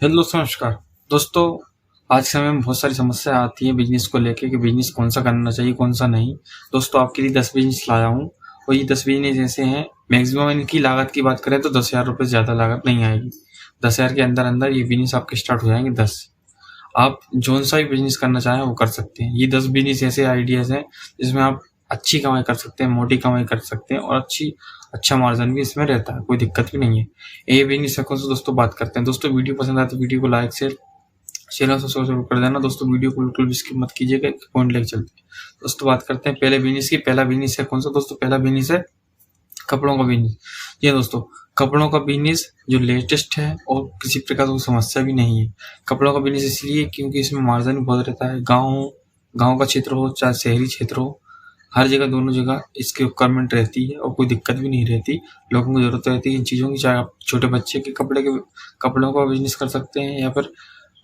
Hello दोस्तों, नमस्कार। दोस्तों, आज के समय में बहुत सारी समस्या आती है बिजनेस को लेके कि बिजनेस कौन सा करना चाहिए, कौन सा नहीं। दोस्तों, आपके लिए 10 बिजनेस लाया हूँ और ये 10 बिजनेस ऐसे हैं। मैक्सिमम इनकी लागत की बात करें तो 10,000 रुपये से ज़्यादा लागत नहीं आएगी। 10,000 के अंदर अंदर ये बिजनेस आपके स्टार्ट हो जाएंगे। 10 आप जौन सा भी बिजनेस करना चाहें वो कर सकते हैं। ये 10 बिजनेस ऐसे आइडियाज़ हैं जिसमें आप अच्छी कमाई कर सकते हैं, मोटी कमाई कर सकते हैं और अच्छा मार्जिन भी इसमें रहता है, कोई दिक्कत भी नहीं है। ये बिजनेस है कौन सा दोस्तों, बात करते हैं। दोस्तों, वीडियो पसंद आए तो वीडियो को लाइक शेयर चैनल सब्सक्राइब जरूर कर देना। दोस्तों, वीडियो को बिल्कुल भी स्किप मत कीजिएगा, पॉइंट लेके चलते हैं। दोस्तों, बात करते हैं पहले बिजनेस की। पहला बिजनेस है कौन सा दोस्तों, पहला बिजनेस है कपड़ों का बिजनेस। जी दोस्तों, कपड़ों का बिजनेस जो लेटेस्ट है और किसी प्रकार की समस्या भी नहीं है। कपड़ों का बिजनेस इसलिए क्योंकि इसमें मार्जिन भी बहुत रहता है। गाँव का क्षेत्र हो चाहे शहरी क्षेत्र हो, हर जगह दोनों जगह इसकी रिक्वायरमेंट रहती है और कोई दिक्कत भी नहीं रहती। लोगों को जरूरत रहती है इन चीज़ों की। चाहे आप छोटे बच्चे के कपड़ों का बिजनेस कर सकते हैं या फिर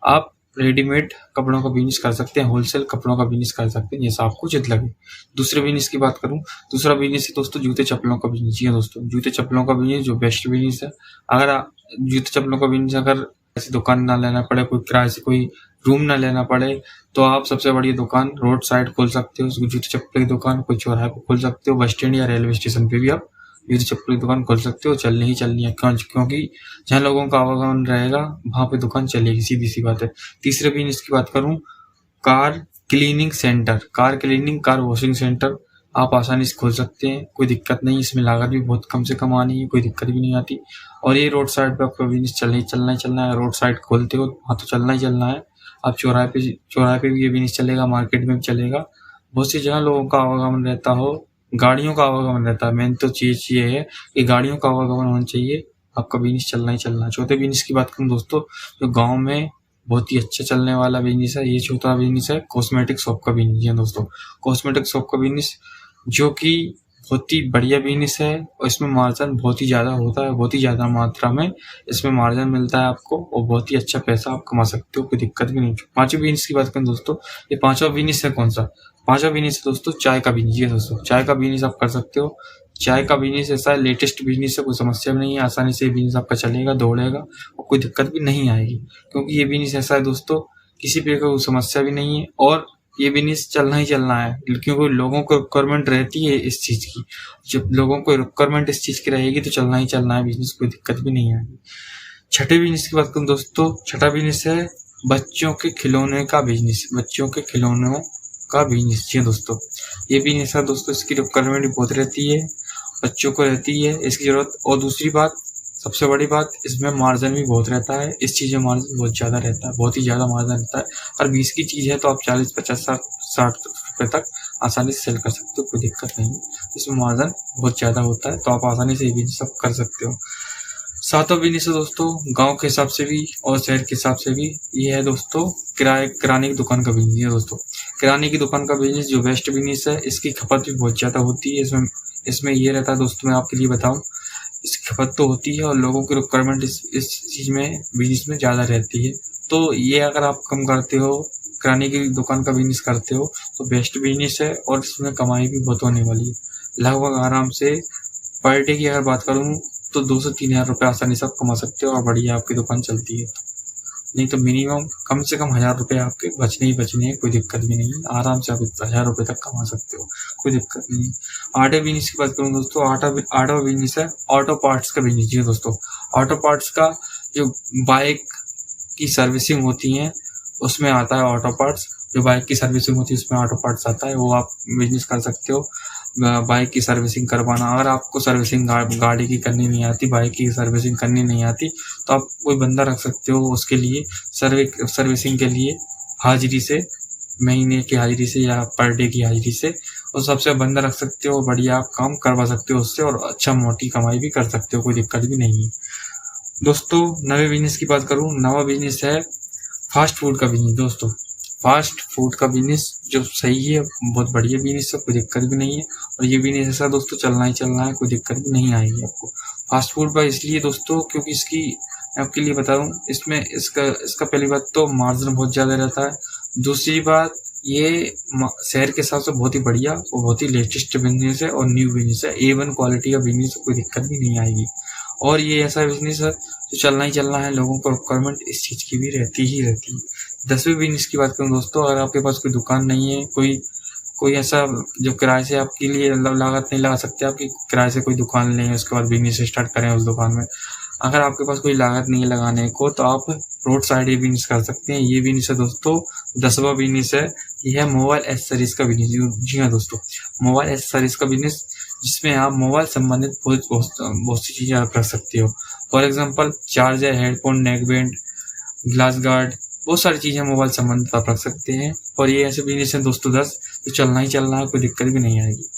आप रेडीमेड कपड़ों का बिजनेस कर सकते हैं, होलसेल कपड़ों का बिजनेस कर सकते हैं, जैसा आपको उचित लगे। दूसरे बिजनेस की बात करूं, दूसरा बिजनेस है दोस्तों जूते चप्पलों का बिजनेस। जी हाँ दोस्तों, जूते चप्पलों का बिजनेस जो बेस्ट बिजनेस है। जूते चप्पलों का बिजनेस अगर ऐसी दुकान ना लेना पड़े, कोई किराए से कोई रूम ना लेना पड़े, तो आप सबसे बड़ी दुकान रोड साइड खोल सकते हो। जूते चप्पल की दुकान कोई चौराहे पर खोल सकते हो, बस स्टैंड या रेलवे स्टेशन पे भी आप जूते चप्पल की दुकान खोल सकते हो। चलनी है क्योंकि जहाँ लोगों का आवागमन रहेगा वहां पे दुकान चलेगी, सीधी सी बात है। तीसरे बिजनेस की बात करूं, car cleaning centre, car washing centre आप आसानी से खोल सकते हैं, कोई दिक्कत नहीं। इसमें लागत भी बहुत कम से कम आनी है, कोई दिक्कत भी नहीं आती। और ये रोड साइड पे आपका बिजनेस चलना ही है। रोड साइड खोलते हो वहाँ तो चलना ही चलना है। आप चौराहे पे भी ये बिजनेस चलेगा, मार्केट में भी चलेगा। बहुत सी जगह लोगों का आवागमन रहता हो, गाड़ियों का आवागमन रहता है। मेन तो चीज ये है कि गाड़ियों का आवागमन होना चाहिए, आपका बिजनेस चलना ही चलना है। चौथे बिजनेस की बात करूँ दोस्तों, जो गाँव में बहुत ही अच्छा चलने वाला बिजनेस है, ये चौथा बिजनेस है कॉस्मेटिक शॉप का बिजनेस है दोस्तों। कॉस्मेटिक शॉप का बिजनेस जो कि बहुत ही बढ़िया बिजनेस है और इसमें मार्जिन बहुत ही ज़्यादा होता है, बहुत ही ज़्यादा मात्रा में इसमें मार्जिन मिलता है आपको और बहुत ही अच्छा पैसा आप कमा सकते हो, कोई दिक्कत भी नहीं। पांचवें बिजनेस की बात करें दोस्तों, ये पांचवा बिजनेस है कौन सा, पांचवा बिजनेस है दोस्तों चाय का बिजनेस। ये दोस्तों, चाय का बिजनेस आप कर सकते हो। चाय का बिजनेस ऐसा है, लेटेस्ट बिजनेस है, कोई समस्या भी नहीं है। आसानी से बिजनेस आपका चलेगा, दौड़ेगा और कोई दिक्कत भी नहीं आएगी, क्योंकि ये बिजनेस ऐसा है दोस्तों, किसी प्रकार की समस्या भी नहीं है और ये बिजनेस चलना ही चलना है, क्योंकि लोगों को रिक्वायरमेंट रहती है इस चीज की। जब लोगों को रिक्वायरमेंट इस चीज की रहेगी तो चलना ही चलना है बिजनेस, कोई दिक्कत भी नहीं आएगी। छठे बिजनेस की बात करूं दोस्तों, छठा बिजनेस है बच्चों के खिलौने का बिजनेस। बच्चों के खिलौनों का बिजनेस, जी दोस्तों, ये बिजनेस है दोस्तों, इसकी रिक्वायरमेंट भी बहुत रहती है, बच्चों को रहती है इसकी जरूरत। और दूसरी बात, सबसे बड़ी बात, इसमें मार्जिन भी बहुत रहता है। इस चीज में मार्जिन बहुत ज्यादा रहता है, बहुत ही ज्यादा मार्जिन रहता है। और 20 की चीज है तो आप 40, 50, 60 रुपए तक आसानी से सेल कर सकते हो, कोई दिक्कत नहीं। इसमें मार्जिन बहुत ज्यादा होता है तो आप आसानी से ये बिजनेस सब कर सकते हो। सातवां बिजनेस है दोस्तों, गांव के हिसाब से भी और शहर के हिसाब से भी, ये है दोस्तों किराने की दुकान का बिजनेस है दोस्तों। किराने की दुकान का बिजनेस जो बेस्ट बिजनेस है, इसकी खपत भी बहुत ज्यादा होती है। इसमें ये रहता है दोस्तों, मैं आपके लिए बताऊं, इसकी खपत तो होती है और लोगों की रिक्वायरमेंट इस चीज में, बिजनेस में ज्यादा रहती है। तो ये अगर आप कम करते हो, किराने की दुकान का बिजनेस करते हो तो बेस्ट बिजनेस है और इसमें कमाई भी बहुत होने वाली है। लगभग आराम से पर डे की अगर बात करूं तो 2 से 3 हजार रुपये आसानी से आप कमा सकते हो और बढ़िया आपकी दुकान चलती है। नहीं तो मिनिमम कम से कम 1,000 रुपये आपके बचने ही बचने हैं, कोई दिक्कत भी नहीं है। आराम से आप 1,000 रुपये तक कमा सकते हो, कोई दिक्कत नहीं है। आठवें बिजनेस की बात करूँ दोस्तों, आठवां बिजनेस है ऑटो पार्ट्स का बिजनेस। जी दोस्तों, ऑटो पार्ट्स का जो बाइक की सर्विसिंग होती है उसमें आता है ऑटो पार्ट्स। जो बाइक की सर्विसिंग होती है उसमें ऑटो पार्ट्स आता है, वो आप बिजनेस कर सकते हो। बाइक की सर्विसिंग करवाना, अगर आपको सर्विसिंग गाड़ी की करनी नहीं आती, बाइक की सर्विसिंग करनी नहीं आती, तो आप कोई बंदा रख सकते हो उसके लिए, सर्विसिंग के लिए हाजिरी से, महीने की हाजिरी से या पर डे की हाजिरी से, और सबसे बंदा रख सकते हो, बढ़िया आप काम करवा सकते हो उससे और अच्छा मोटी कमाई भी कर सकते हो, कोई दिक्कत भी नहीं है। दोस्तों, नवे बिजनेस की बात करूं, नवा बिजनेस है फास्ट फूड का बिजनेस। दोस्तों, फास्ट फूड का बिजनेस जो सही है, बहुत बढ़िया बिजनेस है, कोई दिक्कत भी नहीं है। और ये बिजनेस ऐसा दोस्तों चलना ही चलना है, कोई दिक्कत भी नहीं आएगी आपको। फास्ट फूड पर इसलिए दोस्तों क्योंकि इसकी, मैं आपके लिए बताऊं, इसमें इसका पहली बात तो मार्जिन बहुत ज्यादा रहता है। दूसरी बात, ये शहर के हिसाब से बहुत ही बढ़िया और बहुत ही लेटेस्ट बिजनेस है और न्यू बिजनेस है। A1 क्वालिटी का बिजनेस है, कोई दिक्कत भी नहीं आएगी। और ये ऐसा बिजनेस है जो चलना ही चलना है, लोगों को रिक्वायरमेंट इस चीज़ की भी रहती ही रहती है। 10वें बिजनेस की बात करूँ दोस्तों, अगर आपके पास कोई दुकान नहीं है, कोई ऐसा जो किराए से आपके लिए लागत नहीं लगा सकते, आपकी किराए से कोई दुकान लें, उसके बाद बिजनेस स्टार्ट करें उस दुकान में। अगर आपके पास कोई लागत नहीं है लगाने को, तो आप रोड साइड ये बिजनेस कर सकते हैं। ये बिजनेस है दोस्तों 10वां बिजनेस है, ये है मोबाइल एक्सेसरीज का बिजनेस। जी हाँ दोस्तों, मोबाइल एक्सेसरीज का बिजनेस, जिसमें आप मोबाइल संबंधित बहुत सी चीज़ें आप रख सकते हो। For example charger, headphone, neck band, glass guard, बहुत सारी चीज़ें मोबाइल संबंधित आप रख सकते हैं। और ये ऐसे बिजनेस है दोस्तों 10, तो चलना ही चलना है, कोई दिक्कत भी नहीं आएगी।